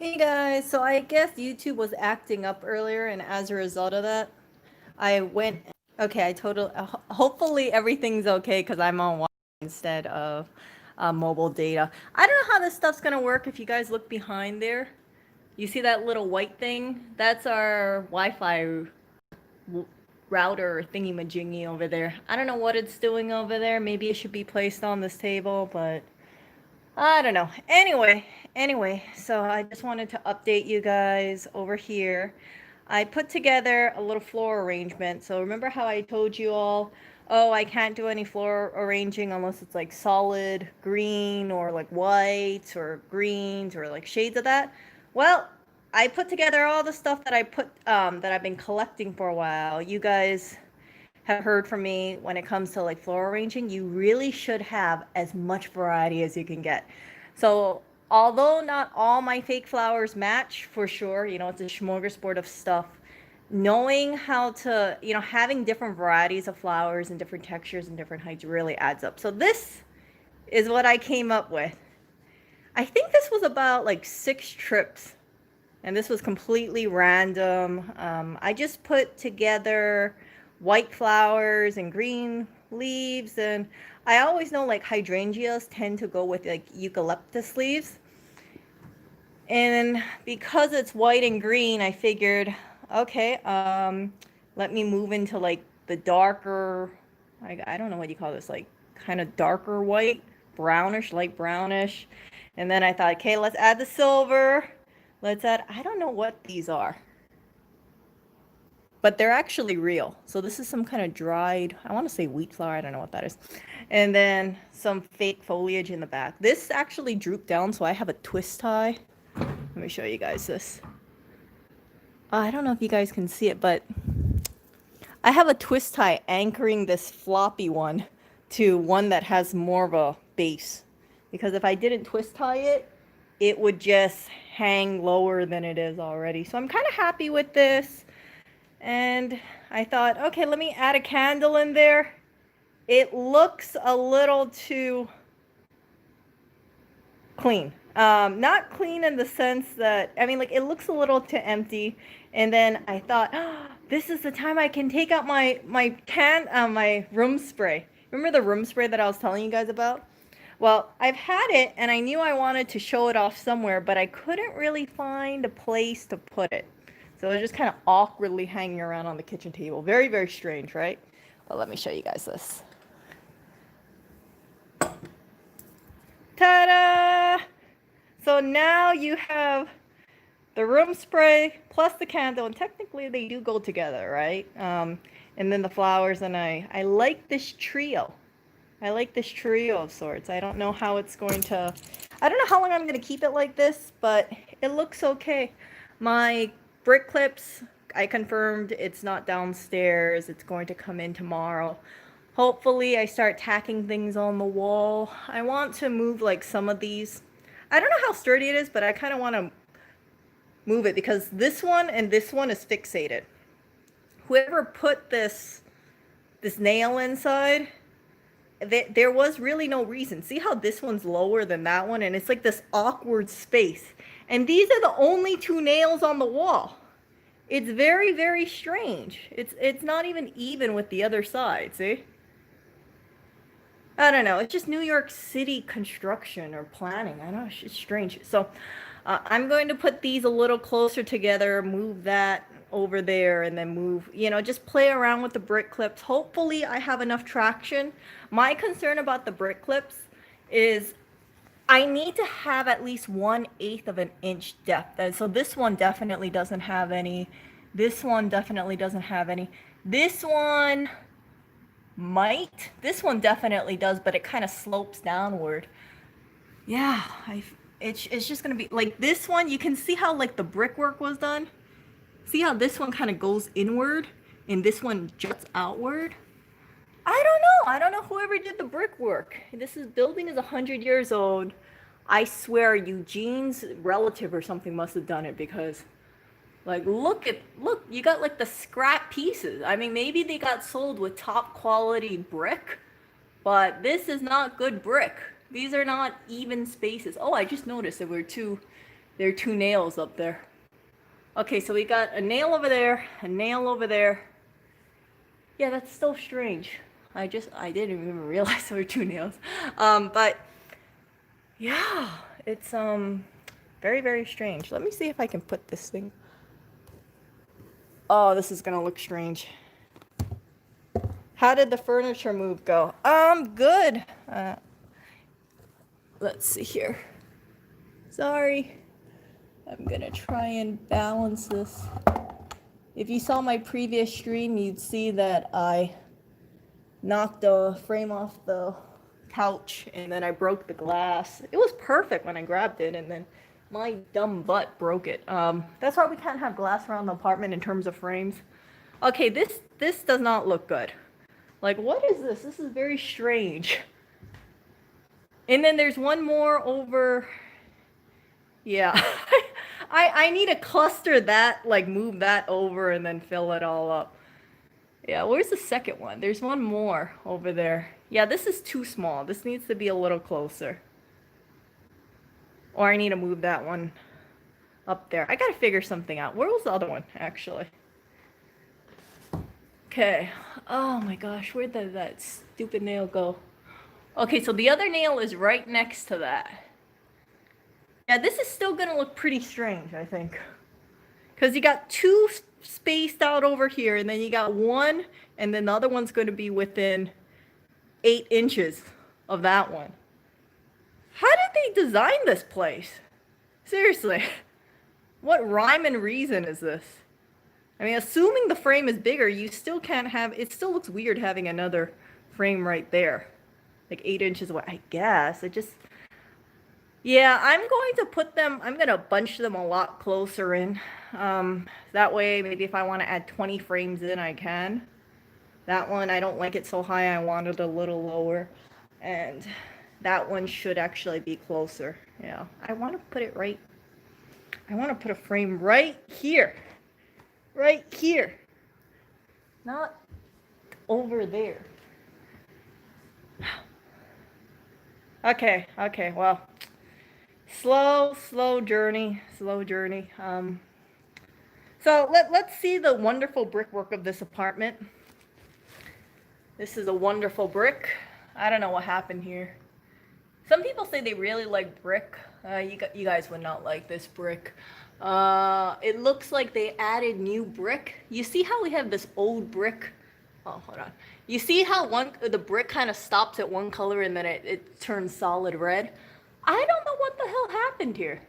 Hey guys, so I guess YouTube was acting up earlier, and as a result of that, I went. Okay, hopefully everything's okay because I'm on Wi-Fi instead of mobile data. I don't know how this stuff's gonna work. If you guys look behind there, you see that little white thing? That's our Wi-Fi router thingy majingy over there. I don't know what it's doing over there. Maybe it should be placed on this table, but I don't know. Anyway, so I just wanted to update you guys over here. I put together a little floor arrangement. So remember how I told you all, oh, I can't do any floor arranging unless it's like solid green or like whites or greens or like shades of that. Well, I put together all the stuff that I've been collecting for a while. You guys have heard from me when it comes to like floral arranging, you really should have as much variety as you can get. So although not all my fake flowers match for sure, it's a smorgasbord of stuff. Knowing how to, having different varieties of flowers and different textures and different heights really adds up. So this is what I came up with. I think this was about like 6 trips, and this was completely random. I just put together white flowers and green leaves, and I always know like hydrangeas tend to go with like eucalyptus leaves. And because it's white and green, I figured, okay, let me move into like the darker, I don't know what you call this, like kind of darker white, brownish, light brownish. And then I thought, okay, let's add the silver. Let's add, I don't know what these are, but they're actually real. So this is some kind of dried, I want to say wheat flour, I don't know what that is. And then some fake foliage in the back. This actually drooped down, so I have a twist tie. Let me show you guys this. I don't know if you guys can see it, but I have a twist tie anchoring this floppy one to one that has more of a base. Because if I didn't twist tie it, it would just hang lower than it is already. So I'm kind of happy with this. And I thought, okay, let me add a candle in there. It looks a little too clean. Not clean in the sense that, I mean, like it looks a little too empty. And then I thought, oh, this is the time I can take out my room spray. Remember the room spray that I was telling you guys about? Well, I've had it and I knew I wanted to show it off somewhere, but I couldn't really find a place to put it. So it was just kind of awkwardly hanging around on the kitchen table. Very, very strange, right? But let me show you guys this. Ta-da! So now you have the room spray plus the candle, and technically they do go together, right? And then the flowers, and I like this trio. I like this trio of sorts. I don't know how it's going to, I don't know how long I'm going to keep it like this, but it looks okay. My brick clips, I confirmed it's not downstairs. It's going to come in tomorrow. Hopefully I start tacking things on the wall. I want to move like some of these. I don't know how sturdy it is, but I kind of want to move it because this one and this one is fixated. Whoever put this nail inside, there was really no reason. See how this one's lower than that one, and it's like this awkward space. And these are the only 2 nails on the wall. It's very, very strange. It's not even with the other side, see? I don't know. It's just New York City construction or planning. I know, it's strange. So I'm going to put these a little closer together, move that over there, and then move, just play around with the brick clips. Hopefully I have enough traction. My concern about the brick clips is I need to have at least 1/8 of an inch depth. And so this one definitely doesn't have any. This one definitely doesn't have any. This one might. This one definitely does, but it kind of slopes downward. Yeah, it's just gonna be like this one. You can see how like the brickwork was done. See how this one kind of goes inward and this one juts outward? I don't know. I don't know whoever did the brickwork. This building is 100 years old. I swear Eugene's relative or something must have done it because like look, you got like the scrap pieces. I mean, maybe they got sold with top quality brick, but this is not good brick. These are not even spaces. Oh, I just noticed there were two There are two nails up there. Okay, so we got a nail over there, a nail over there. Yeah, that's still strange. I didn't even realize there were two nails. But yeah, it's very, very strange. Let me see if I can put this thing. Oh, this is gonna look strange. How did the furniture move go? Good. Let's see here. Sorry. I'm gonna try and balance this. If you saw my previous stream, you'd see that I knocked the frame off the couch and then I broke the glass. It was perfect when I grabbed it, and then my dumb butt broke it. That's why we can't have glass around the apartment in terms of frames. Okay, this does not look good. Like, what is this? This is very strange. And then there's one more over. Yeah. I need to cluster that, like move that over and then fill it all up. Yeah, where's the second one? There's one more over there. Yeah, this is too small. This needs to be a little closer. Or I need to move that one up there. I gotta figure something out. Where was the other one, actually? Okay. Oh my gosh, where did that stupid nail go? Okay, so the other nail is right next to that. Yeah, this is still gonna look pretty strange, I think. Because you got two spaced out over here, and then you got one, and then the other one's gonna be within 8 inches of that one. How did they design this place? Seriously. What rhyme and reason is this? I mean, assuming the frame is bigger, you still can't have, it still looks weird having another frame right there. Like 8 inches away, I guess. It just, yeah, I'm going to put them, I'm going to bunch them a lot closer in. That way, maybe if I want to add 20 frames in, I can. That one, I don't like it so high, I want it a little lower. And that one should actually be closer. Yeah, I want to put it right, I want to put a frame right here. Right here. Not over there. Okay, well, slow journey. So let's see the wonderful brickwork of this apartment. This is a wonderful brick. I don't know what happened here. Some people say they really like brick. You guys would not like this brick. It looks like they added new brick. You see how we have this old brick? Oh, hold on. You see how the brick kind of stops at one color and then it turns solid red? I don't know what the hell happened here.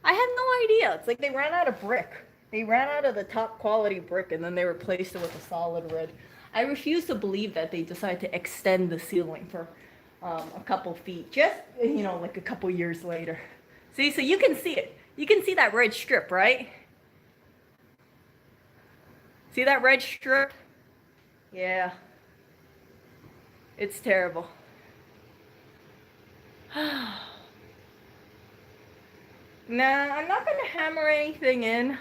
I have no idea. It's like they ran out of brick. They ran out of the top quality brick and then they replaced it with a solid red. I refuse to believe that they decided to extend the ceiling for a couple feet, just, like a couple years later. See, so you can see it. You can see that red strip, right? See that red strip? Yeah. It's terrible. Nah, I'm not going to hammer anything in.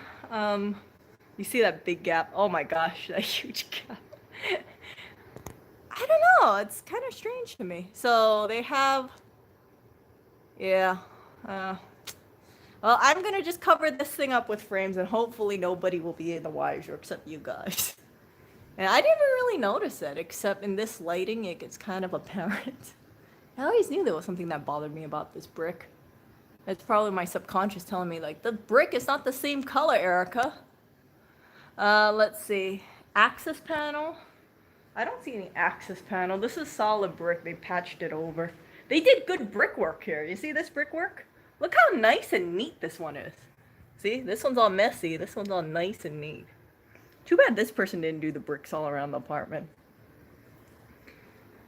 You see that big gap? Oh my gosh, that huge gap. I don't know. It's kind of strange to me. So they have, yeah. Well, I'm going to just cover this thing up with frames and hopefully nobody will be in the wiser except you guys. And I didn't really notice it, except in this lighting, it gets kind of apparent. I always knew there was something that bothered me about this brick. It's probably my subconscious telling me, like, the brick is not the same color, Erica. Let's see. Access panel. I don't see any access panel. This is solid brick. They patched it over. They did good brickwork here. You see this brickwork? Look how nice and neat this one is. See, this one's all messy. This one's all nice and neat. Too bad this person didn't do the bricks all around the apartment.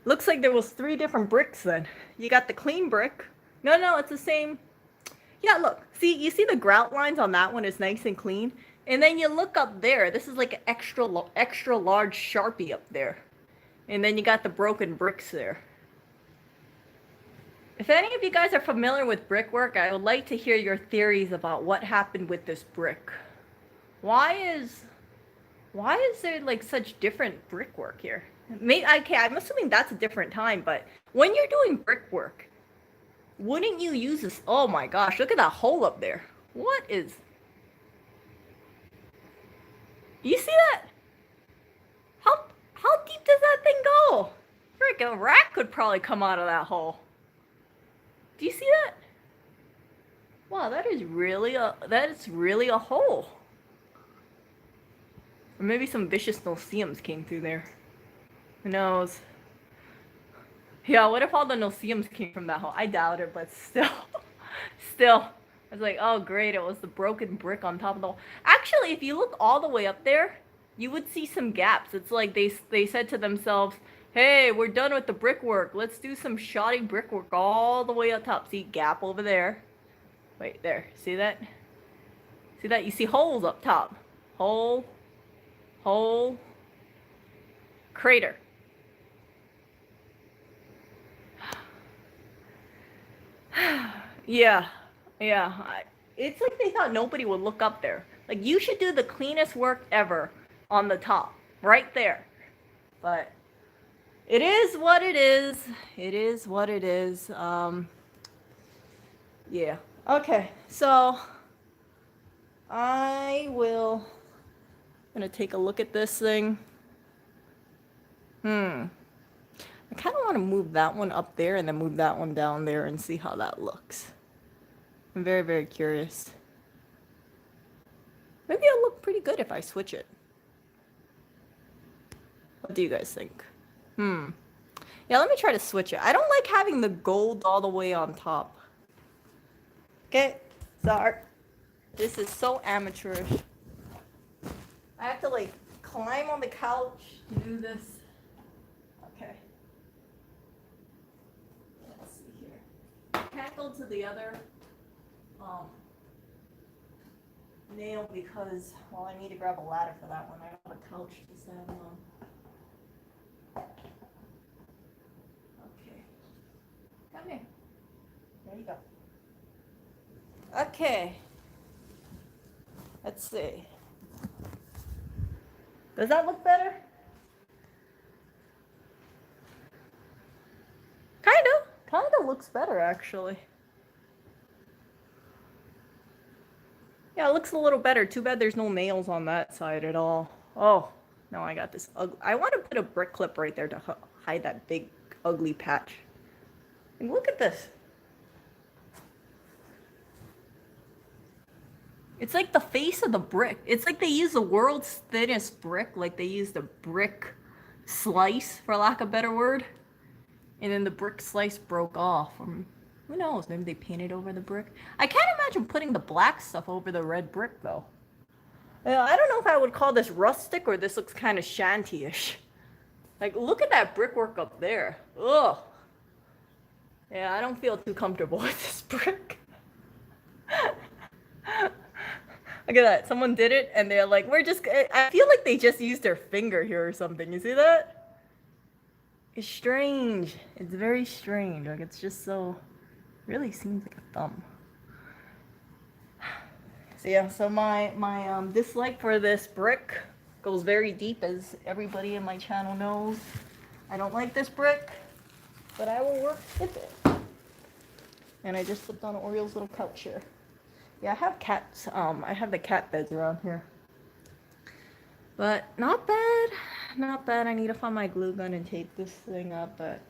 Looks like there was 3 different bricks then. You got the clean brick. No, it's the same. Yeah, look. See, you see the grout lines on that one is nice and clean. And then you look up there. This is like an extra large Sharpie up there. And then you got the broken bricks there. If any of you guys are familiar with brickwork, I would like to hear your theories about what happened with this brick. Why is there like such different brickwork here? Okay, I'm assuming that's a different time, but when you're doing brickwork, wouldn't you use this? Oh my gosh, look at that hole up there. What is... You see that? How deep does that thing go? Frick, a rat could probably come out of that hole. Do you see that? Wow, that is really a hole. Or maybe some vicious no-see-ums came through there. Who knows? Yeah, what if all the no-see-ums came from that hole? I doubt it, but still. Still. I was like, oh great, it was the broken brick on top of the hole. Actually, if you look all the way up there, you would see some gaps. It's like they said to themselves, hey, we're done with the brickwork. Let's do some shoddy brickwork all the way up top. See, gap over there. Wait, there. See that? See that? You see holes up top. Hole. Hole. Crater. Yeah. Yeah. It's like they thought nobody would look up there. Like, you should do the cleanest work ever on the top. Right there. But it is what it is. It is what it is. Yeah. Okay. So I'm gonna take a look at this thing. I kind of want to move that one up there and then move that one down there and see how that looks. I'm very, very curious. Maybe it'll look pretty good if I switch it. What do you guys think? Yeah, let me try to switch it. I don't like having the gold all the way on top. Okay, sorry. This is so amateurish. I have to like climb on the couch to do this. Okay. Let's see here. Can't go to the other nail because, well, I need to grab a ladder for that one. I don't have a couch to stand on. Okay. Come here. There you go. Okay. Let's see. Does that look better? Kind of looks better actually. Yeah, it looks a little better. Too bad there's no nails on that side at all. Oh, no, I got this. I want to put a brick clip right there to hide that big ugly patch. And look at this. It's like the face of the brick. It's like they use the world's thinnest brick, like they use the brick slice, for lack of a better word. And then the brick slice broke off. Who knows? Maybe they painted over the brick. I can't imagine putting the black stuff over the red brick, though. I don't know if I would call this rustic or this looks kind of shanty-ish. Like, look at that brickwork up there. Ugh. Yeah, I don't feel too comfortable with this brick. Look at that. Someone did it, and they're like, I feel like they just used their finger here or something. You see that? It's strange. It's very strange. Like, it's just so... Really seems like a thumb. So yeah, so my dislike for this brick goes very deep, as everybody in my channel knows. I don't like this brick, but I will work with it. And I just slipped on Oriole's little couch here. Yeah, I have cats. I have the cat beds around here. But not bad. Not bad. I need to find my glue gun and tape this thing up. But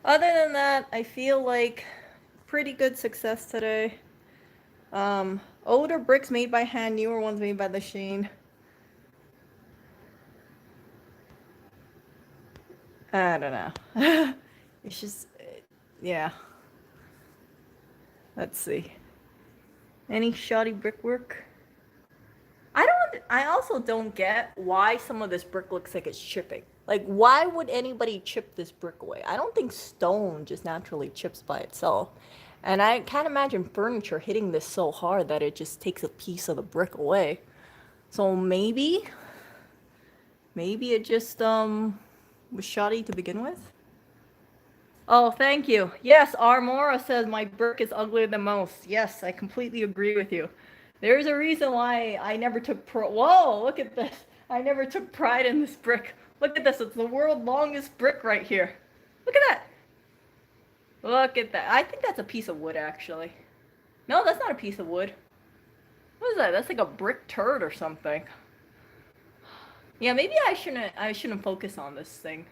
other than that, I feel like pretty good success today. Older bricks made by hand, newer ones made by the machine. I don't know. It's just, yeah. Let's see. Any shoddy brickwork? I also don't get why some of this brick looks like it's chipping. Like, why would anybody chip this brick away? I don't think stone just naturally chips by itself. And I can't imagine furniture hitting this so hard that it just takes a piece of the brick away. So maybe it just was shoddy to begin with. Oh, thank you. Yes, Armora says my brick is uglier than most. Yes, I completely agree with you. There's a reason why I never took Whoa, look at this. I never took pride in this brick. Look at this. It's the world's longest brick right here. Look at that. Look at that. I think that's a piece of wood, actually. No, that's not a piece of wood. that? That's like a brick turd or something. Yeah, maybe I shouldn't focus on this thing.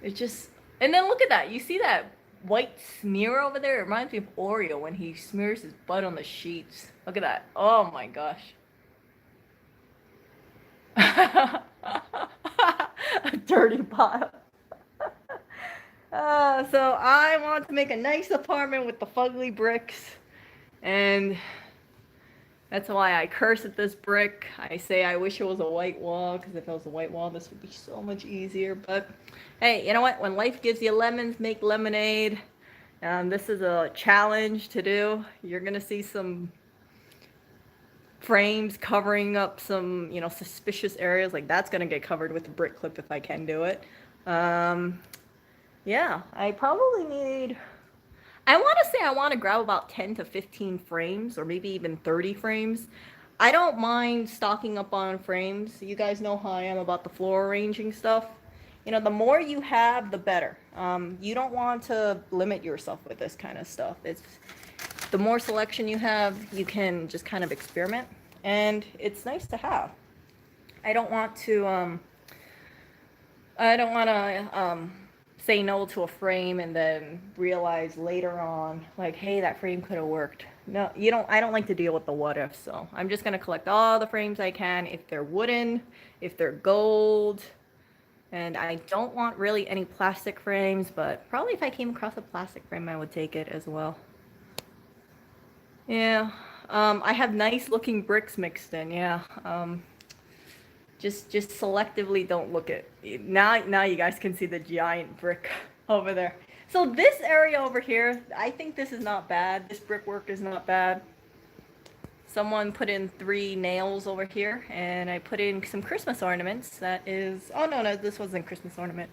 It just, and then look at that. You see that white smear over there? It reminds me of Oreo when he smears his butt on the sheets. Look at that. Oh my gosh. A dirty pile. So I want to make a nice apartment with the fugly bricks, and that's why I curse at this brick. I say I wish it was a white wall, because if it was a white wall, this would be so much easier. But hey, you know what? When life gives you lemons, make lemonade. This is a challenge to do. You're gonna see some frames covering up some, suspicious areas. Like that's gonna get covered with a brick clip if I can do it. Yeah, I probably need, I want to say I want to grab about 10 to 15 frames, or maybe even 30 frames. I don't mind stocking up on frames. You guys know how I am about the floor arranging stuff. The more you have, the better. You don't want to limit yourself with this kind of stuff. It's the more selection you have, you can just kind of experiment, and it's nice to have. I don't want to say no to a frame and then realize later on, like, hey, that frame could have worked. No, you don't. I don't like to deal with the what if. So I'm just gonna collect all the frames I can. If they're wooden, if they're gold, and I don't want really any plastic frames, but probably if I came across a plastic frame, I would take it as well. Yeah. I have nice looking bricks mixed in. Yeah. Just selectively don't look at now you guys can see the giant brick over there. So this area over here, I think this is not bad. This brickwork is not bad. Someone put in 3 nails over here, and I put in some Christmas ornaments. That is, oh no, this wasn't Christmas ornament.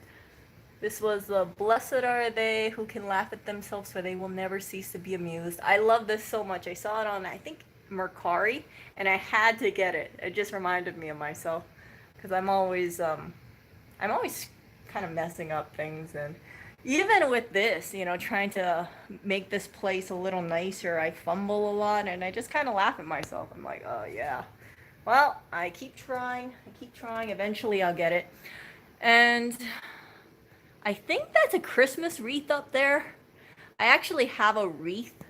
This was blessed are they who can laugh at themselves, for they will never cease to be amused. I love this so much. I saw it on, I think, Mercari, and I had to get it. It just reminded me of myself, because I'm always kind of messing up things, and even with this, trying to make this place a little nicer, I fumble a lot, and I just kind of laugh at myself. I'm like, oh yeah. Well, I keep trying. Eventually I'll get it. And I think that's a Christmas wreath up there. I actually have a wreath,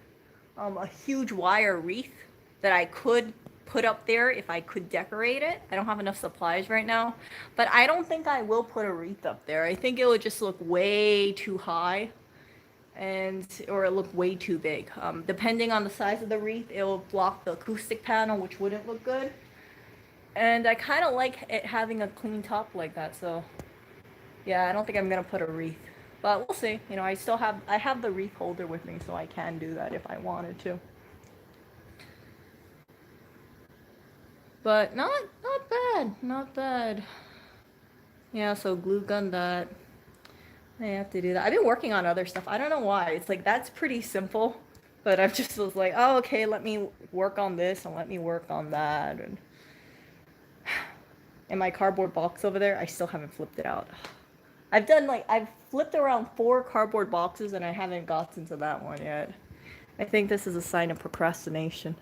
a huge wire wreath that I could put up there if I could decorate it. I don't have enough supplies right now, but I don't think I will put a wreath up there. I think it would just look way too high, or it look way too big. Depending on the size of the wreath, it will block the acoustic panel, which wouldn't look good. And I kind of like it having a clean top like that, so yeah, I don't think I'm gonna put a wreath, but we'll see. I have the wreath holder with me, so I can do that if I wanted to. But not bad. Yeah, so glue gun that. I have to do that. I've been working on other stuff. I don't know why. It's like that's pretty simple, but I've just was like, oh, okay, let me work on this and let me work on that. And my cardboard box over there, I still haven't flipped it out. I've flipped around 4 cardboard boxes and I haven't gotten to that one yet. I think this is a sign of procrastination.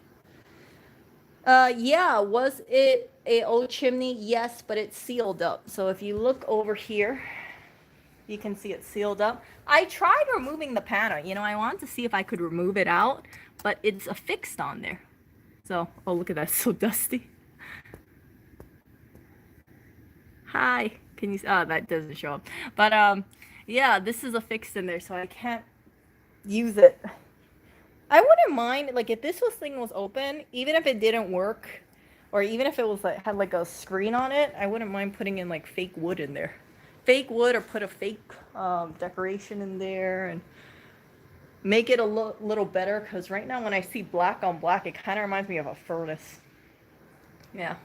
Yeah, was it a old chimney? Yes, but it's sealed up. So if you look over here, you can see it's sealed up. I tried removing the panel. I wanted to see if I could remove it out, but it's affixed on there. So, oh, look at that, it's so dusty. Hi, can you, oh, that doesn't show up. But, yeah, this is affixed in there, so I can't use it. I wouldn't mind, like, if this thing was open, even if it didn't work, or even if it was like had like a screen on it, I wouldn't mind putting in like fake wood in there. Fake wood, or put a fake decoration in there and make it a little better, because right now when I see black on black, it kind of reminds me of a furnace. Yeah.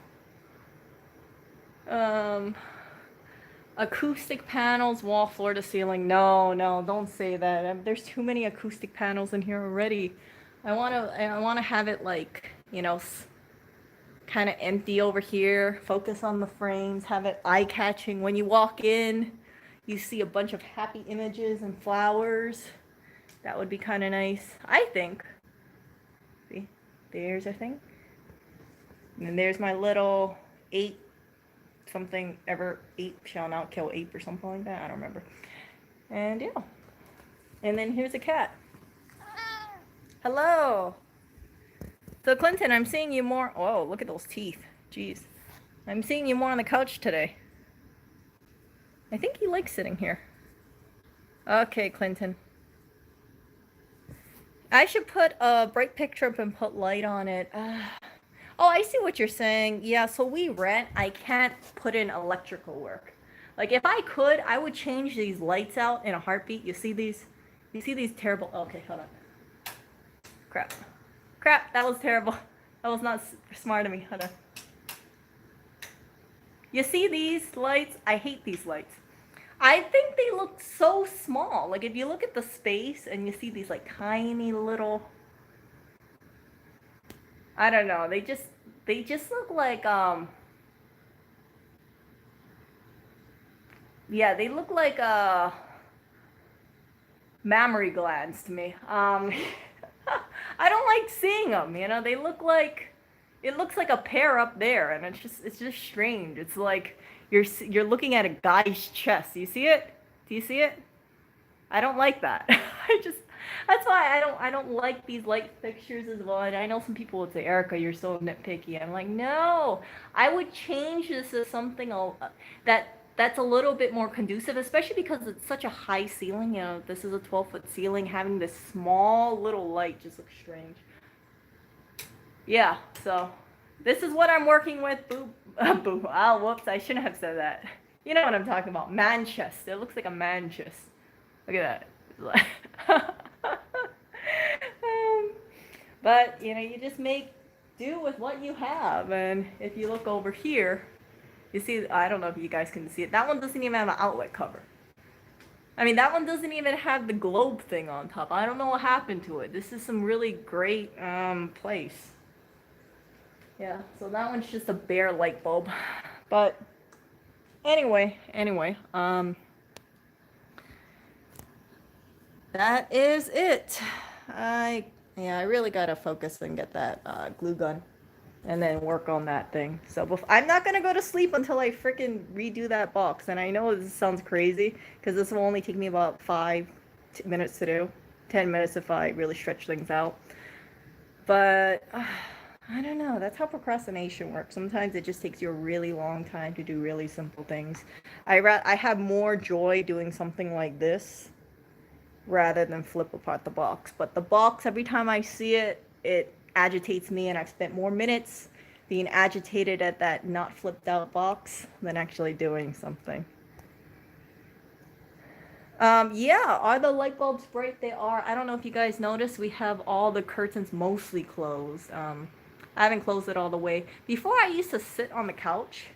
Acoustic panels, wall, floor to ceiling. No, don't say that. There's too many acoustic panels in here already. I want to have it like, kind of empty over here. Focus on the frames. Have it eye-catching. When you walk in, you see a bunch of happy images and flowers. That would be kind of nice, I think. See, there's a thing. And then there's my little ape, something ever ape shall not kill ape or something like that. I don't remember. And yeah. And then here's a cat. Hello. So Clinton, I'm seeing you more. Oh, look at those teeth. Jeez. I'm seeing you more on the couch today. I think he likes sitting here. Okay, Clinton. I should put a bright picture up and put light on it. Oh, I see what you're saying. Yeah, so we rent. I can't put in electrical work. Like, if I could, I would change these lights out in a heartbeat. You see these? You see these terrible... Okay, hold on. Crap. Crap, that was terrible. That was not smart of me. Hold on. You see these lights? I hate these lights. I think they look so small. Like, if you look at the space and you see these, like, tiny little... I don't know. They just look like, yeah, they look like, mammary glands to me. I don't like seeing them, you know? They look like... It looks like a pear up there, and it's just strange. It's like you're looking at a guy's chest. You see it? Do you see it? I don't like that. That's why I don't like these light fixtures as well. And I know some people would say, Erica, you're so nitpicky. I'm like, no, I would change this to something that's a little bit more conducive, especially because it's such a high ceiling. You know, this is a 12-foot ceiling. Having this small little light just looks strange. Yeah, so this is what I'm working with. Boo, boo. Oh, whoops, I shouldn't have said that. You know what I'm talking about. Man chest. It looks like a man chest. Look at that. But, you know, you just make do with what you have. And if you look over here, you see, I don't know if you guys can see it. That one doesn't even have an outlet cover. I mean, that one doesn't even have the globe thing on top. I don't know what happened to it. This is some really great place. Yeah, so that one's just a bare light bulb. But anyway, that is it. I really gotta focus and get that glue gun and then work on that thing. So I'm not gonna go to sleep until I freaking redo that box. And I know this sounds crazy because this will only take me about 5 minutes to do, 10 minutes if I really stretch things out. But I don't know. That's how procrastination works. Sometimes it just takes you a really long time to do really simple things. I have more joy doing something like this rather than flip apart the box. But the box, every time I see it, it agitates me, and I've spent more minutes being agitated at that not flipped out box than actually doing something. Yeah, are the light bulbs bright? They are. I don't know if you guys noticed, we have all the curtains mostly closed. I haven't closed it all the way. Before I used to sit on the couch,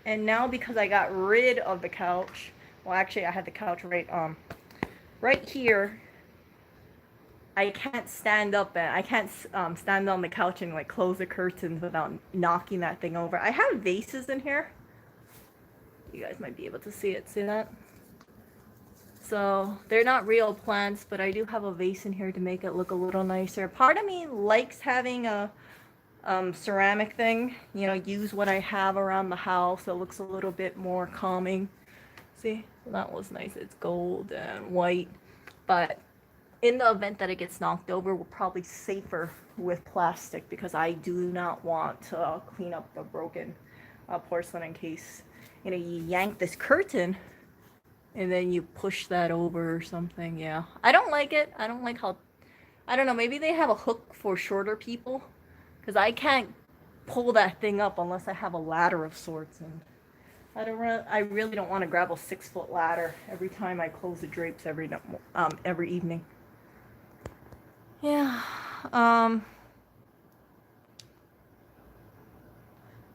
and now because I got rid of the couch, well, actually I had the couch right here. I can't stand up and I can't stand on the couch and like close the curtains without knocking that thing over. I have vases in here. You guys might be able to see it. See that? So they're not real plants, but I do have a vase in here to make it look a little nicer. Part of me likes having a ceramic thing, you know, use what I have around the house. It looks a little bit more calming. See, that was nice. It's gold and white. But in the event that it gets knocked over, we're probably safer with plastic because I do not want to clean up the broken porcelain in case, you know, you yank this curtain and then you push that over or something. Yeah, I don't like it. I don't like how, I don't know, maybe they have a hook for shorter people. Because I can't pull that thing up unless I have a ladder of sorts, and I really don't want to grab a 6-foot ladder every time I close the drapes every evening. Yeah,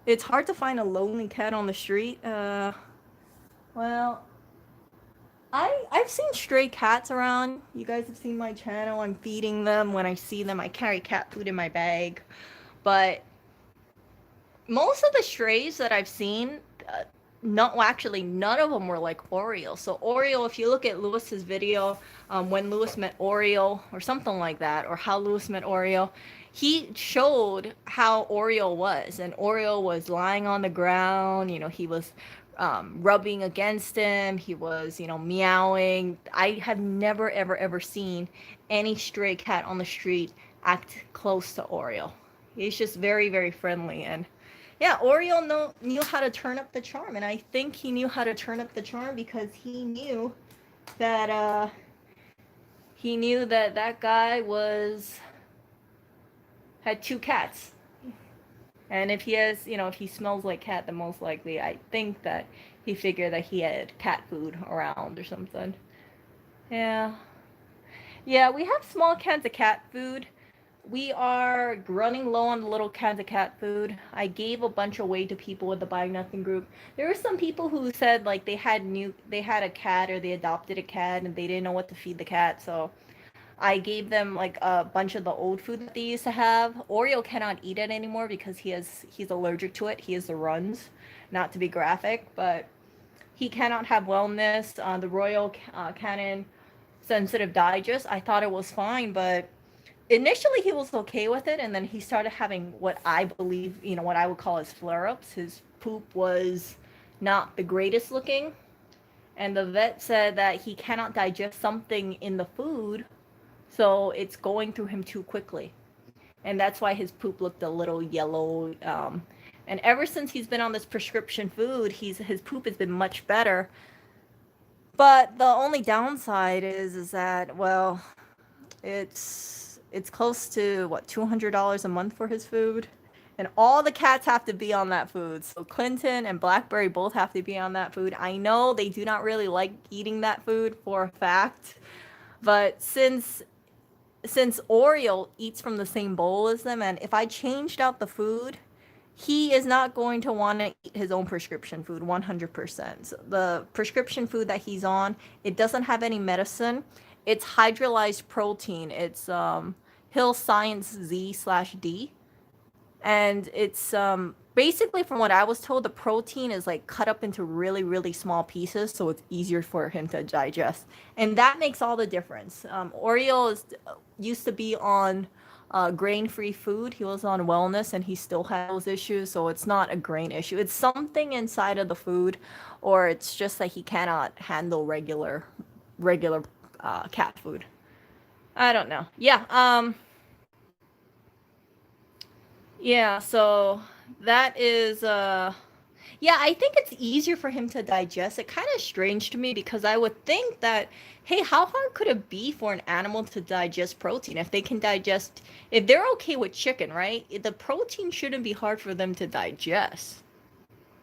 it's hard to find a lonely cat on the street. Well, I've seen stray cats around. You guys have seen my channel. I'm feeding them. When I see them, I carry cat food in my bag. But most of the strays that I've seen, none of them were like Oreo. So Oreo, if you look at Lewis's video, when Lewis met Oreo or something like that, or how Lewis met Oreo, he showed how Oreo was, and Oreo was lying on the ground. He was rubbing against him. He was, meowing. I have never, ever, ever seen any stray cat on the street act close to Oreo. He's just very, very friendly. And yeah, Oreo knew how to turn up the charm. And I think he knew how to turn up the charm because that he knew that that guy had two cats. And if he has, if he smells like cat, then most likely I think that he figured that he had cat food around or something. Yeah. Yeah, we have small cans of cat food. We are running low on the little cans of cat food. I gave a bunch away to people with the Buy Nothing group. There were some people who said like they had a cat or they adopted a cat and they didn't know what to feed the cat, so I gave them like a bunch of the old food that they used to have. Oreo cannot eat it anymore because he's allergic to it. He has the runs, not to be graphic, but he cannot have wellness. The Royal Canin Sensitive Digest, I thought it was fine, but initially he was okay with it, and then he started having what I believe, what I would call his flare-ups. His poop was not the greatest looking, and the vet said that he cannot digest something in the food, so it's going through him too quickly. And that's why his poop looked a little yellow. And ever since he's been on this prescription food, his poop has been much better. But the only downside is that, well, it's close to what, $200 a month for his food, and all the cats have to be on that food. So Clinton and Blackberry both have to be on that food. I know they do not really like eating that food for a fact, but since Oreo eats from the same bowl as them, and if I changed out the food, he is not going to want to eat his own prescription food 100%. So the prescription food that he's on, it doesn't have any medicine. It's hydrolyzed protein. It's Hill Science Z/D. And it's basically, from what I was told, the protein is like cut up into really, really small pieces, so it's easier for him to digest, and that makes all the difference. Oreo used to be on grain-free food. He was on wellness, and he still has those issues. So it's not a grain issue. It's something inside of the food, or it's just that he cannot handle regular cat food. I don't know. Yeah. Yeah, so that is yeah, I think it's easier for him to digest. It kind of strange to me because I would think that, hey, how hard could it be for an animal to digest protein if they can digest, if they're okay with chicken, right? The protein shouldn't be hard for them to digest,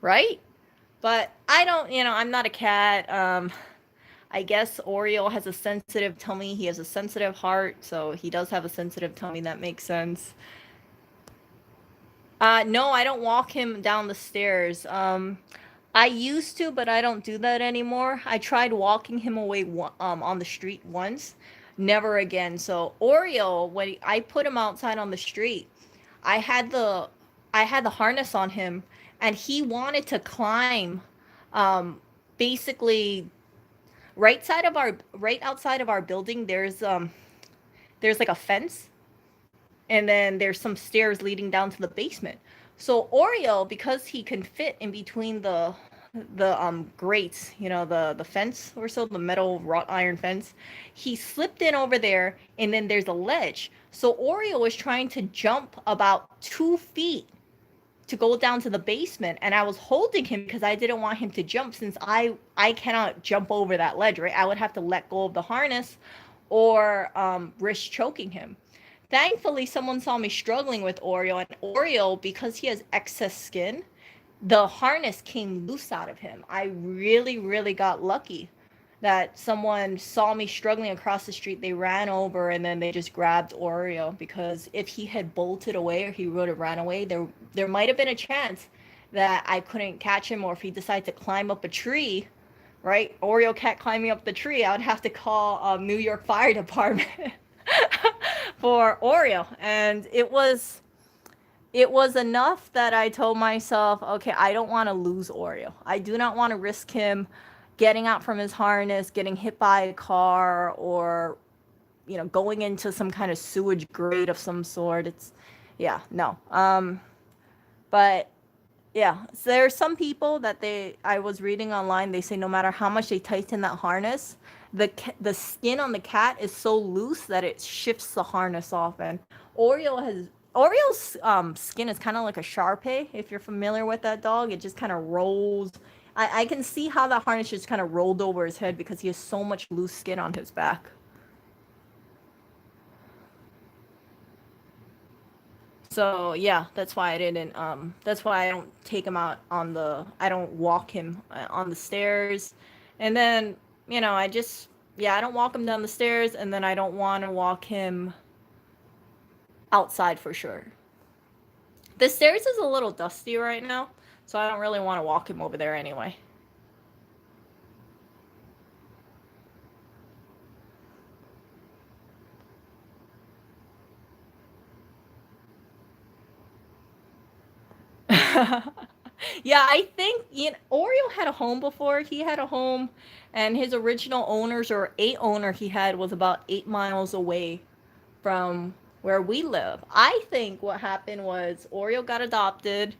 right? But I don't, I'm not a cat. I guess Oreo has a sensitive tummy. He has a sensitive heart, so he does have a sensitive tummy. That makes sense. No, I don't walk him down the stairs. I used to, but I don't do that anymore. I tried walking him away on the street once, never again. So Oreo, when I put him outside on the street, I had the I had the harness on him, and he wanted to climb, um, basically right outside of our building. There's like a fence, and then there's some stairs leading down to the basement. So Oreo, because he can fit in between the grates, the fence, or so, the metal wrought iron fence, he slipped in over there, and then there's a ledge. So Oreo was trying to jump about 2 feet to go down to the basement, and I was holding him because I didn't want him to jump, since I cannot jump over that ledge, right? I would have to let go of the harness or risk choking him. Thankfully, someone saw me struggling with Oreo, and Oreo, because he has excess skin, the harness came loose out of him. I really, really got lucky that someone saw me struggling across the street. They ran over, and then they just grabbed Oreo, because if he had bolted away or he would have ran away, there might have been a chance that I couldn't catch him, or if he decided to climb up a tree, right? Oreo cat climbing up the tree, I would have to call New York Fire Department for Oreo. And it was enough that I told myself, okay, I don't want to lose Oreo. I do not want to risk him getting out from his harness, getting hit by a car, or going into some kind of sewage grate of some sort. It's, yeah, no. But yeah, so there are some people that I was reading online, they say no matter how much they tighten that harness, the skin on the cat is so loose that it shifts the harness off. And Orio's skin is kind of like a Shar-Pei, if you're familiar with that dog. It just kind of rolls. I can see how that harness just kind of rolled over his head because he has so much loose skin on his back. So yeah, that's why I didn't. That's why I don't take him out on the. I don't walk him on the stairs, and then I just, yeah, I don't walk him down the stairs, and then I don't want to walk him outside for sure. The stairs is a little dusty right now, so I don't really want to walk him over there anyway. Yeah, I think Oreo had a home before. He had a home, and his original owners or a owner he had was about 8 miles away from where we live. I think what happened was Oreo got adopted.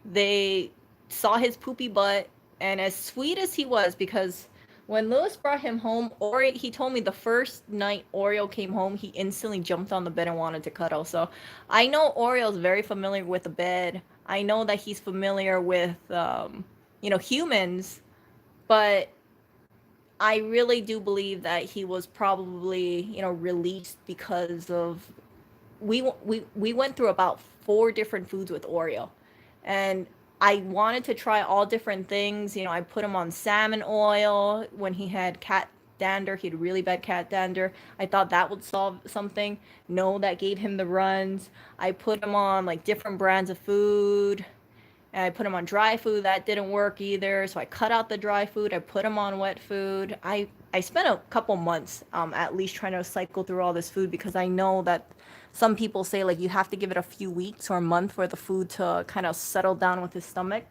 They saw his poopy butt, and as sweet as he was, because when Lewis brought him home, Oreo, he told me the first night Oreo came home, he instantly jumped on the bed and wanted to cuddle. So I know Oreo's very familiar with the bed. I know that he's familiar with, humans, but I really do believe that he was probably, released because of we went through about 4 different foods with Oreo, and I wanted to try all different things. I put him on salmon oil when he had cat dander. He had really bad cat dander. I thought that would solve something. No, that gave him the runs. I put him on like different brands of food, and I put him on dry food. That didn't work either. So I cut out the dry food. I put him on wet food. I spent a couple months at least trying to cycle through all this food, because I know that some people say like you have to give it a few weeks or a month for the food to kind of settle down with his stomach.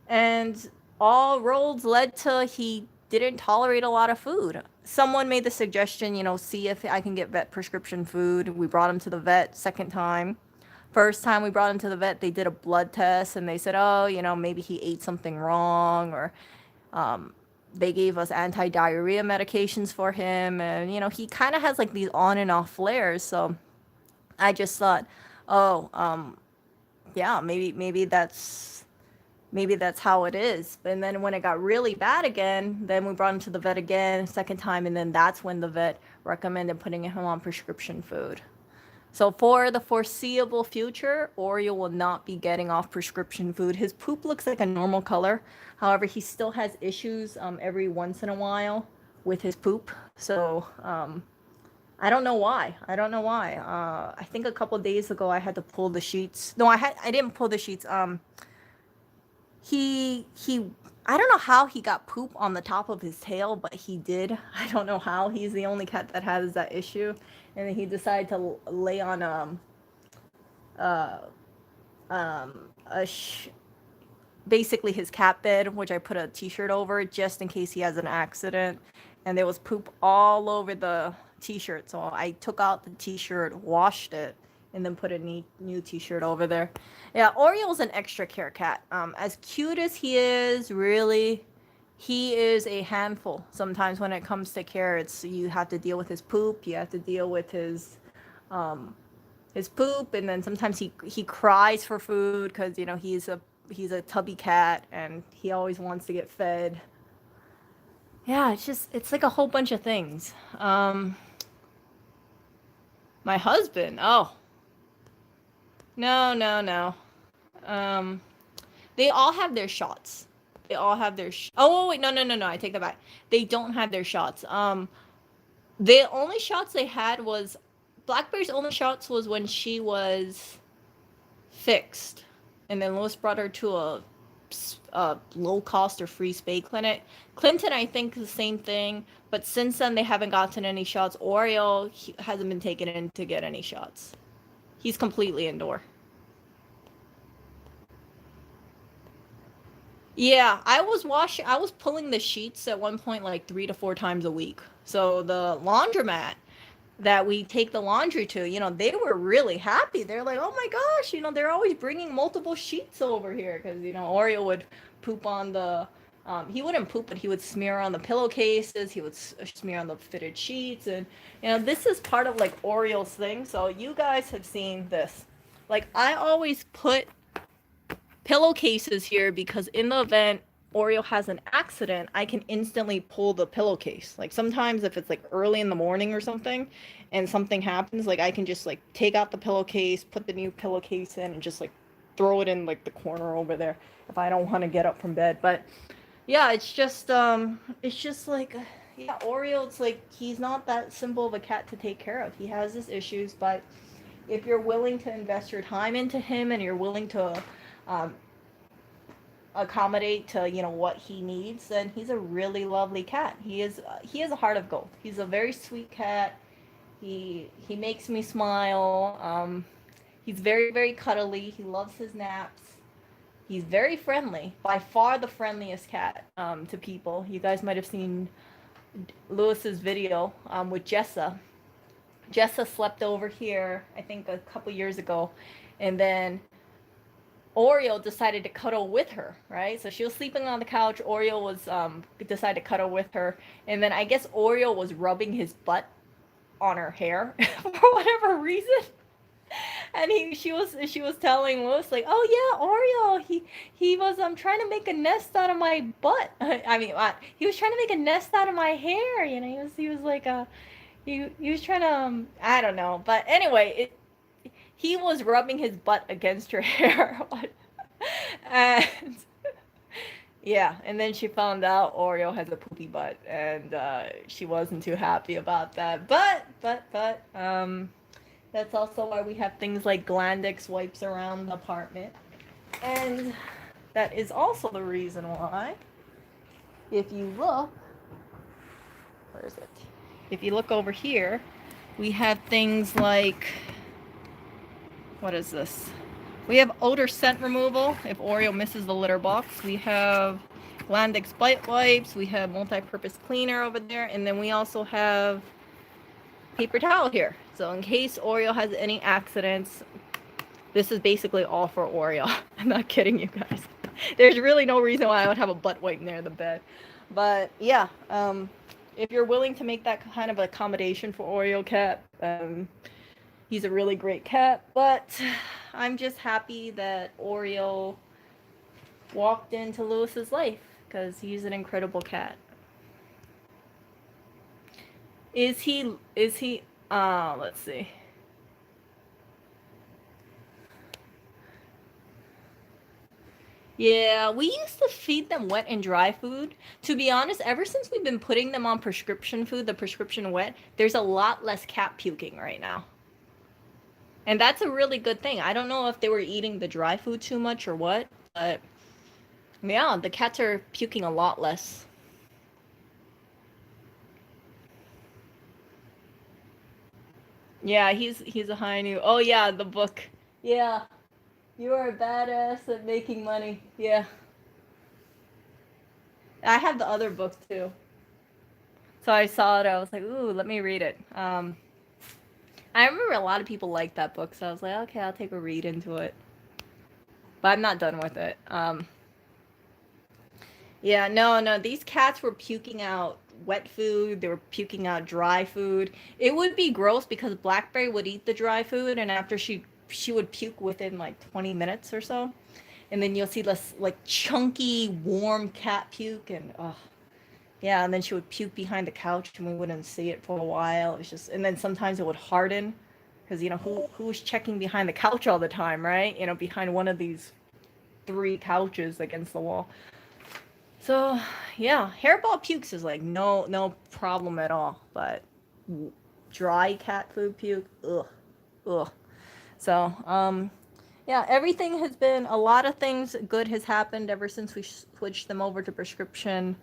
And all roads led to he didn't tolerate a lot of food. Someone made the suggestion, see if I can get vet prescription food. We brought him to the vet second time. First time we brought him to the vet, they did a blood test and they said, oh, maybe he ate something wrong, or they gave us anti-diarrhea medications for him. And, he kind of has like these on and off flares. So I just thought, oh, yeah, maybe that's how it is. And then when it got really bad again, then we brought him to the vet again, second time, and then that's when the vet recommended putting him on prescription food. So for the foreseeable future, Oreo will not be getting off prescription food. His poop looks like a normal color. However, he still has issues every once in a while with his poop. So I don't know why. I don't know why. I think a couple of days ago I had to pull the sheets. No, I didn't pull the sheets. He I don't know how he got poop on the top of his tail, but he did. I don't know how. He's the only cat that has that issue. And then he decided to lay on uh, a basically his cat bed, which I put a t-shirt over just in case he has an accident. And there was poop all over the t-shirt. So I took out the t-shirt, washed it, and then put a new t-shirt over there. Yeah, Oreo's an extra care cat. As cute as he is, really, he is a handful. Sometimes when it comes to care, you have to deal with his poop, you have to deal with his poop, and then sometimes he cries for food because he's a tubby cat and he always wants to get fed. Yeah, it's like a whole bunch of things. My husband, oh, no. Um, they all have their shots. They all have their. Oh wait, no. I take that back. They don't have their shots. The only shots they had was Blackberry's only shots was when she was fixed, and then Lois brought her to a low cost or free spay clinic. Clinton, I think, the same thing, but since then they haven't gotten any shots. Oreo hasn't been taken in to get any shots. He's completely indoor. Yeah, I was pulling the sheets at one point like 3 to 4 times a week. So the laundromat, that we take the laundry to, they were really happy. They're like, oh my gosh, they're always bringing multiple sheets over here because, Oreo would poop on he wouldn't poop, but he would smear on the pillowcases. He would smear on the fitted sheets. And, this is part of like Oreo's thing. So you guys have seen this. Like, I always put pillowcases here because in the event Oreo has an accident, I can instantly pull the pillowcase. Like sometimes if it's like early in the morning or something and something happens, like I can just like take out the pillowcase, put the new pillowcase in and just like throw it in like the corner over there if I don't want to get up from bed. But yeah, it's just like yeah, Oreo, it's like he's not that simple of a cat to take care of. He has his issues, but if you're willing to invest your time into him and you're willing to um, accommodate to what he needs, then he's a really lovely cat. He is a heart of gold. He's a very sweet cat. He makes me smile. He's very, very cuddly. He loves his naps. He's very friendly. By far the friendliest cat to people. You guys might have seen Lewis's video with Jessa. Jessa slept over here, I think a couple years ago, and then Oreo decided to cuddle with her, right? So she was sleeping on the couch. Oreo was decided to cuddle with her, and then I guess Oreo was rubbing his butt on her hair for whatever reason. And she was telling Lewis like, oh yeah, Oreo, he was trying to make a nest out of my butt. I mean, he was trying to make a nest out of my hair. He was like he was trying to I don't know, but anyway, he was rubbing his butt against her hair. And yeah, and then she found out Oreo has a poopy butt, and she wasn't too happy about that. But that's also why we have things like Glandex wipes around the apartment. And that is also the reason why, if you look, where is it? If you look over here, we have things like, what is this? We have odor scent removal if Oreo misses the litter box. We have Glandex bite wipes. We have multi-purpose cleaner over there. And then we also have paper towel here. So in case Oreo has any accidents, this is basically all for Oreo. I'm not kidding you guys. There's really no reason why I would have a butt wipe near the bed. But yeah, if you're willing to make that kind of accommodation for Oreo cat, he's a really great cat. But I'm just happy that Oreo walked into Lewis's life because he's an incredible cat. Is he, let's see. Yeah, we used to feed them wet and dry food. To be honest, ever since we've been putting them on prescription food, the prescription wet, there's a lot less cat puking right now. And that's a really good thing. I don't know if they were eating the dry food too much or what, but yeah, the cats are puking a lot less. Yeah, he's a high new. Oh yeah, the book. Yeah. You are a badass at making money. Yeah. I have the other book too. So I saw it, I was like, ooh, let me read it. I remember a lot of people liked that book, so I was like, okay, I'll take a read into it. But I'm not done with it. Yeah, no, these cats were puking out wet food, they were puking out dry food. It would be gross because Blackberry would eat the dry food, and after she would puke within like 20 minutes or so. And then you'll see this like chunky, warm cat puke, and yeah, and then she would puke behind the couch and we wouldn't see it for a while. It was just, and then sometimes it would harden because, who's checking behind the couch all the time, right? Behind one of these 3 couches against the wall. So yeah, hairball pukes is like no problem at all, but dry cat food puke, ugh. So yeah, everything has been, a lot of things good has happened ever since we switched them over to prescription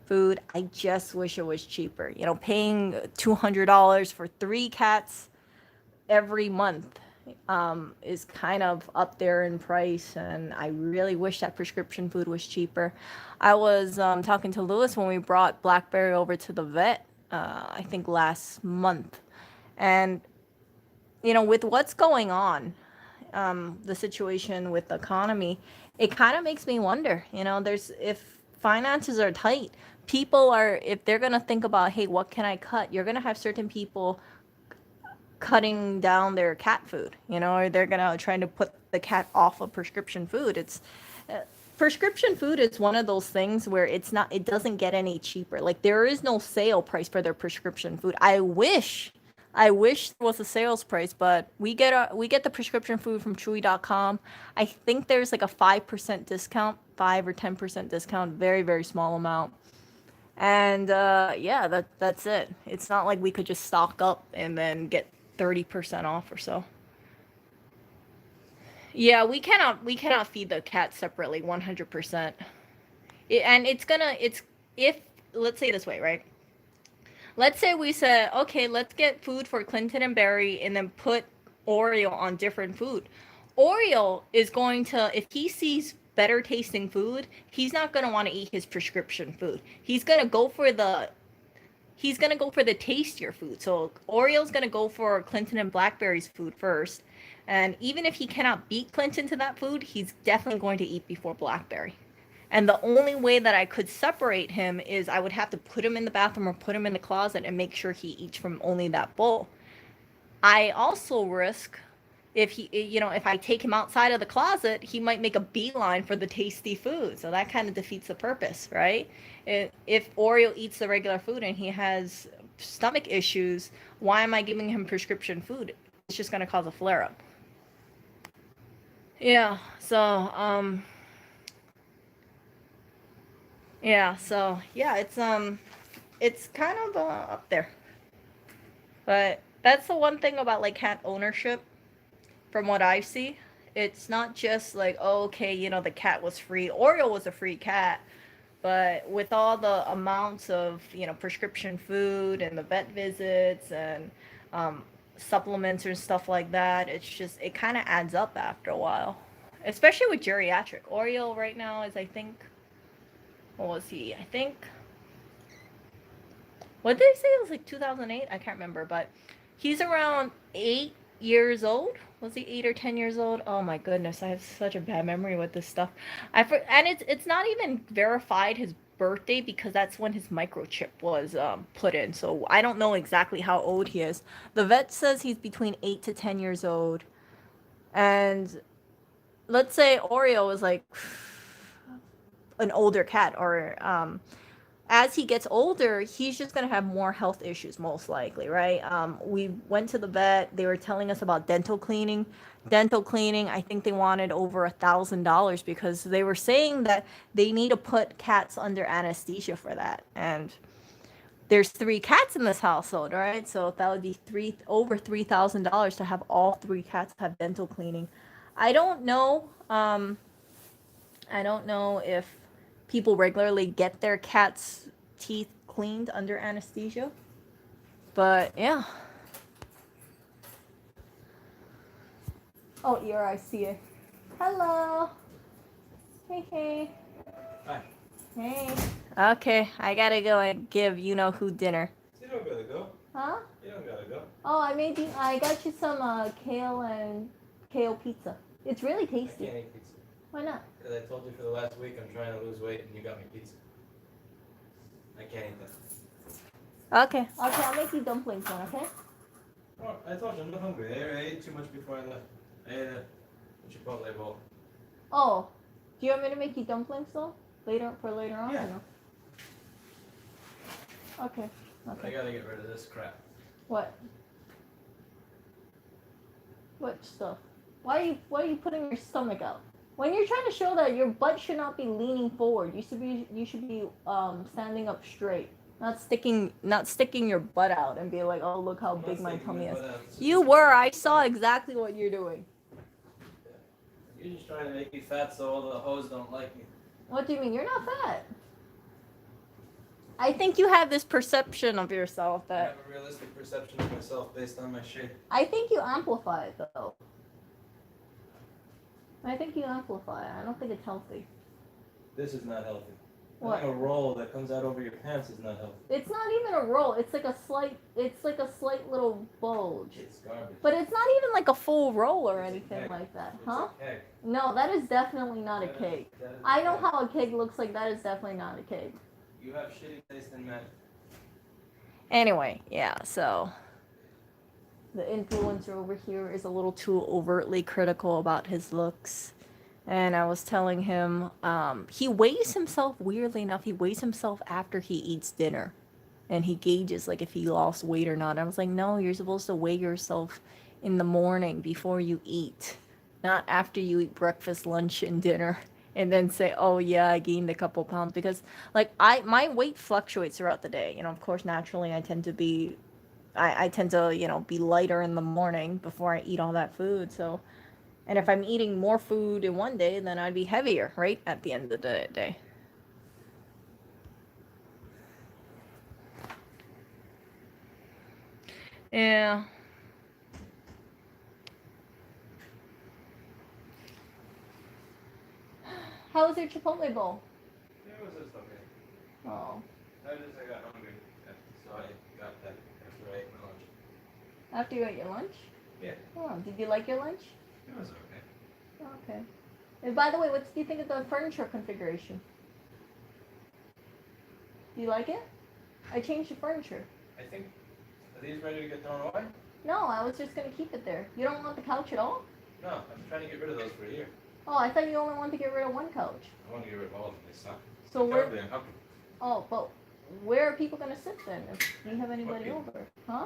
food. I just wish it was cheaper. Paying $200 for 3 cats every month is kind of up there in price, and I really wish that prescription food was cheaper. I was talking to Lewis when we brought Blackberry over to the vet, I think last month, And, you know, with what's going on, the situation with the economy, it kind of makes me wonder, you know, if finances are tight, people are, if they're going to think about, hey, what can I cut? You're going to have certain people cutting down their cat food, you know, or they're going to try to put the cat off of prescription food. Uh, Prescription food is one of those things where it doesn't get any cheaper. Like there is no sale price for their prescription food. I wish there was a sales price, but we get the prescription food from Chewy.com. I think there's like a 5% discount, 5 or 10% discount, very, very small amount. And yeah, that's it. It's not like we could just stock up and then get 30% off or so. Yeah, we cannot feed the cat separately 100%. And it's if let's say it this way, right? Let's say we said, okay, let's get food for Clinton and Barry and then put Oreo on different food. Oreo is going to, if he sees better tasting food, he's not going to want to eat his prescription food. He's going to go for the tastier food. So Oreo's going to go for Clinton and Blackberry's food first. And even if he cannot beat Clinton to that food, he's definitely going to eat before Blackberry. And the only way that I could separate him is I would have to put him in the bathroom or put him in the closet and make sure he eats from only that bowl. I also risk if I take him outside of the closet, he might make a beeline for the tasty food. So that kind of defeats the purpose, right? If Oreo eats the regular food and he has stomach issues, why am I giving him prescription food? It's just going to cause a flare up. Yeah, so it's kind of up there. But that's the one thing about like cat ownership from what I see. It's not just like, oh, okay, you know, the cat was free. Oreo was a free cat, but with all the amounts of, you know, prescription food and the vet visits and um, supplements and stuff like that, it kind of adds up after a while. Especially with geriatric. Oreo right now is, I think, what was he? I think, what did they say? It was like 2008? I can't remember, but he's around 8 years old. Was he 8 or 10 years old? Oh my goodness, I have such a bad memory with this stuff. And it's not even verified his birthday because that's when his microchip was put in. So I don't know exactly how old he is. The vet says he's between 8 to 10 years old, and let's say Oreo is like an older cat, or as he gets older, he's just going to have more health issues, most likely, right? We went to the vet. They were telling us about dental cleaning. Dental cleaning, I think they wanted over $1,000 because they were saying that they need to put cats under anesthesia for that. And there's 3 cats in this household, right? So that would be over $3,000 to have all 3 cats have dental cleaning. I don't know. I don't know if people regularly get their cats' teeth cleaned under anesthesia. But yeah. Oh, here I see it. Hello. Hey, hey. Hi. Hey. Okay, I gotta go and give you know who dinner. You don't gotta go. Huh? You don't gotta go. Oh, I got you some kale pizza. It's really I tasty. can't eat pizza. Why not? Because I told you for the last week I'm trying to lose weight and you got me pizza. I can't eat that. Okay, I'll make you dumplings then, okay? Oh, I told you I'm not hungry. I ate too much before I left. I ate a Chipotle bowl. Oh, do you want me to make you dumplings though? Later on? Yeah. Or no? Okay. But I gotta get rid of this crap. What? What stuff? Why are you putting your stomach out? When you're trying to show that your butt should not be leaning forward, you should be standing up straight. Not sticking your butt out and be like, oh, look how big my tummy is. You were. I saw exactly what you're doing. You're just trying to make me fat so all the hoes don't like me. What do you mean? You're not fat. I think you have this perception of yourself I that... have a realistic perception of myself based on my shape. I think you amplify it, though. I think you amplify it. I don't think it's healthy. This is not healthy. What? Having a roll that comes out over your pants is not healthy. It's not even a roll. It's like a slight little bulge. It's garbage. But it's not even like a full roll or It's a anything keg. like that, It's huh? a keg. No, that is definitely not a That is- cake. that is a I know keg. how a cake looks like. That is definitely not a cake. You have shitty taste in men. Anyway, yeah, so the influencer over here is a little too overtly critical about his looks. And I was telling him, he weighs himself, weirdly enough, he weighs himself after he eats dinner. And he gauges, like, if he lost weight or not. I was like, no, you're supposed to weigh yourself in the morning before you eat. Not after you eat breakfast, lunch, and dinner. And then say, oh, yeah, I gained a couple pounds. Because, like, my weight fluctuates throughout the day. You know, of course, naturally, I tend to, be lighter in the morning before I eat all that food. So, and if I'm eating more food in one day, then I'd be heavier, right? At the end of the day. Yeah. How was your Chipotle bowl? It was just okay. Oh. I got hungry, so I got that after I ate my lunch. After you ate your lunch? Yeah. Oh, did you like your lunch? It was okay. Okay. And by the way, what do you think of the furniture configuration? Do you like it? I changed the furniture. I think, are these ready to get thrown away? No, I was just gonna keep it there. You don't want the couch at all? No, I'm trying to get rid of those for a year. Oh, I thought you only wanted to get rid of one couch. I want to get rid of all of them. They suck. So where? Terribly uncomfortable. Oh, but where are people gonna sit then? If you have anybody people? over, huh?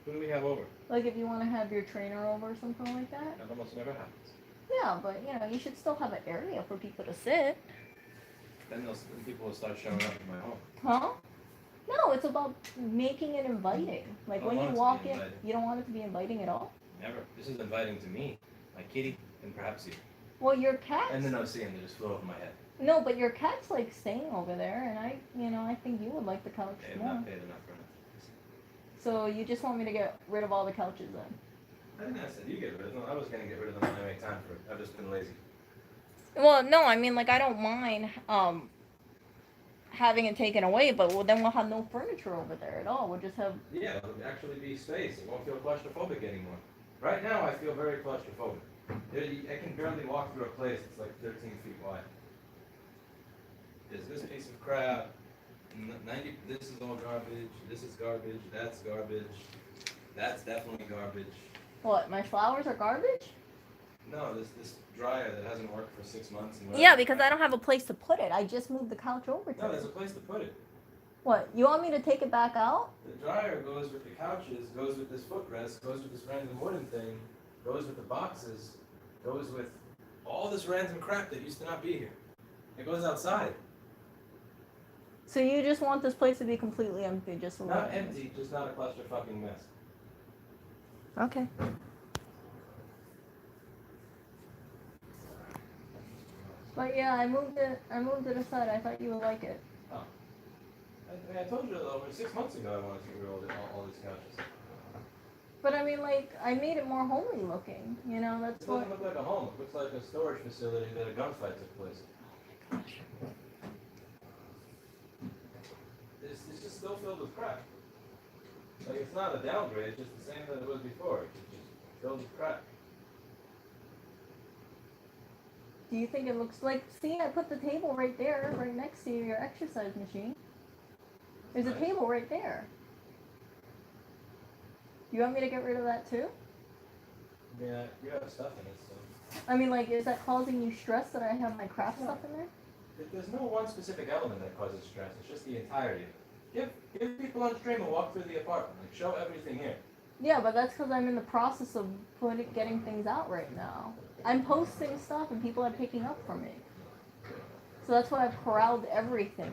Who do we have over? Like if you want to have your trainer over or something like that? That almost never happens. Yeah, but you should still have an area for people to sit. Then people will start showing up in my home. Huh? No, it's about making it inviting. Like I when you want it to walk be in, inviting. you don't want it to be inviting at all? Never. This is inviting to me, my kitty, and perhaps you. Well, your cat's... And then I'll see them. They just float over my head. No, but your cat's like staying over there, and I think you would like the couch They have more. not paid enough for nothing. So you just want me to get rid of all the couches then? I think I said you get rid of them. I was going to get rid of them when I make time for it. I've just been lazy. Well, no, I mean, like, I don't mind having it taken away, but then we'll have no furniture over there at all. We'll just have... Yeah, it'll actually be space. It won't feel claustrophobic anymore. Right now, I feel very claustrophobic. I can barely walk through a place that's like 13 feet wide. There's this piece of crap. 90. This is all garbage. This is garbage. That's garbage. That's definitely garbage. What, my flowers are garbage? No, this dryer that hasn't worked for 6 months. And Yeah, because I don't have a place to put it. I just moved the couch over to No, it. there's a place to put it. What, you want me to take it back out? The dryer goes with the couches, goes with this footrest, goes with this random wooden thing, goes with the boxes, goes with all this random crap that used to not be here. It goes outside. So you just want this place to be completely empty, just a little Not empty, just not a clusterfucking mess. Okay. But yeah, I moved it aside. I thought you would like it. Oh. I told you over 6 months ago I wanted to get rid of all these couches. But I mean, like, I made it more homely looking. That's It what... doesn't look like a home. It looks like a storage facility that a gunfight took place. Oh my gosh. It's just still filled with crap. Like, it's not a downgrade, it's just the same that it was before. It's just filled with crap. Do you think it looks like... See, I put the table right there, right next to your exercise machine. There's a Nice. table right there. You want me to get rid of that too? Yeah, you have stuff in it, so. I mean, like, is that causing you stress that I have my craft stuff in there? There's no one specific element that causes stress, it's just the entirety of it. Give people on stream a walk through the apartment, like show everything here. Yeah, but that's because I'm in the process of getting things out right now. I'm posting stuff and people are picking up for me. So that's why I've corralled everything,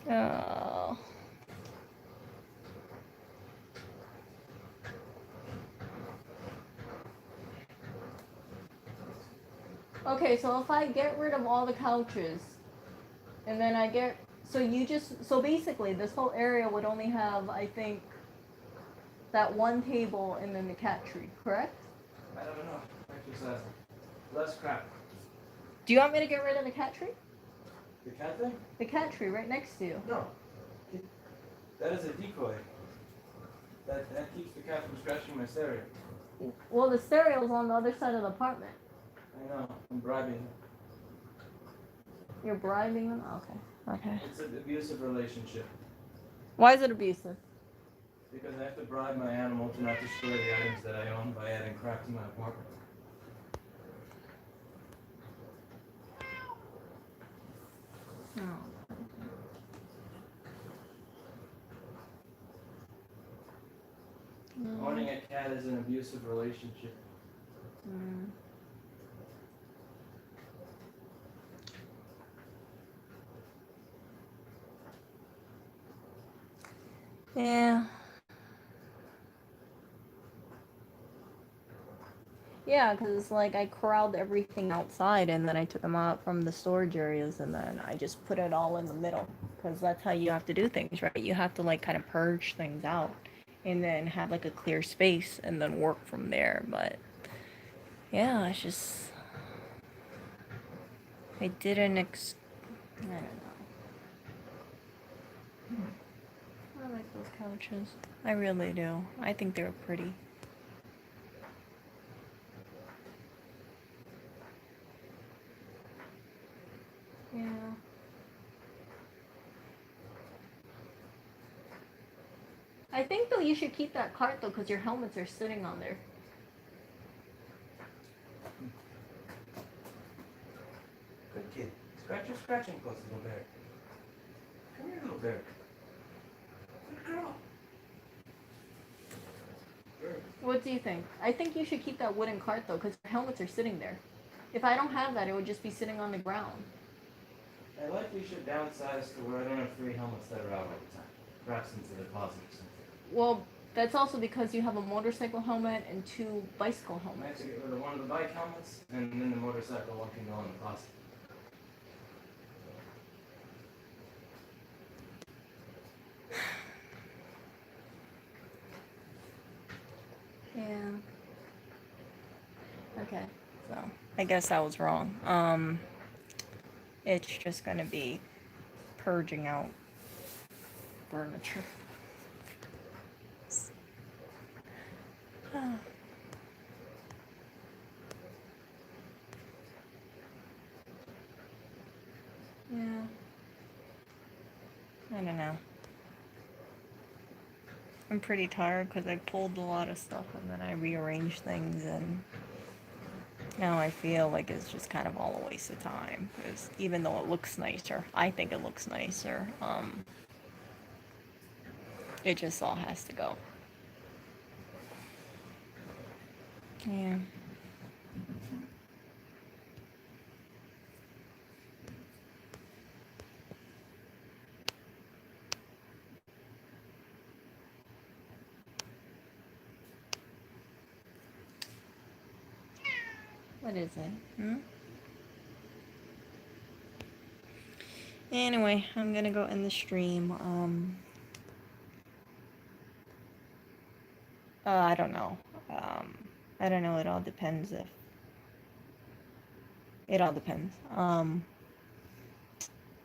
Oh. Okay, so if I get rid of all the couches, and then so basically this whole area would only have, I think, that one table and then the cat tree, correct? I don't know. Exercise. Less crap. Do you want me to get rid of the cat tree? The cat thing? The cat tree right next to you. No. That is a decoy. That keeps the cat from scratching my stereo. Well, the stereo's on the other side of the apartment. I know. I'm bribing him. You're bribing them? Okay. Okay. It's an abusive relationship. Why is it abusive? Because I have to bribe my animal to not destroy the items that I own by adding crap to my apartment. Oh. Owning a cat is an abusive relationship. Mm. Yeah. Yeah, because like I corralled everything outside and then I took them out from the storage areas and then I just put it all in the middle because that's how you have to do things, right? You have to like kind of purge things out and then have like a clear space and then work from there. But yeah, it's just I didn't I don't know. I like those couches. I really do. I think they're pretty. Yeah. I think though you should keep that cart though because your helmets are sitting on there. Good kid. Scratch your scratching post, little bear. Come here, little bear. Good girl. Good. What do you think? I think you should keep that wooden cart though because your helmets are sitting there. If I don't have that, it would just be sitting on the ground. I likely should downsize to where I don't have 3 helmets that are out all the time. Perhaps into the closet or something. Well, that's also because you have a motorcycle helmet and 2 bicycle I have helmets. to get rid of one of the bike helmets, and then the motorcycle one can go in the closet. Yeah. Okay. So I guess I was wrong. It's just gonna be purging out furniture. Yeah. I don't know. I'm pretty tired because I pulled a lot of stuff and then I rearranged things and now I feel like it's just kind of all a waste of time because even though it looks nicer, I think it looks nicer, it just all has to go. Yeah. What is it? Hmm? Anyway, I'm gonna go in the stream. I don't know. I don't know. It all depends if. It all depends.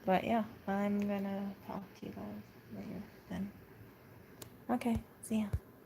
But yeah, I'm gonna talk to you guys later then. Okay, see ya.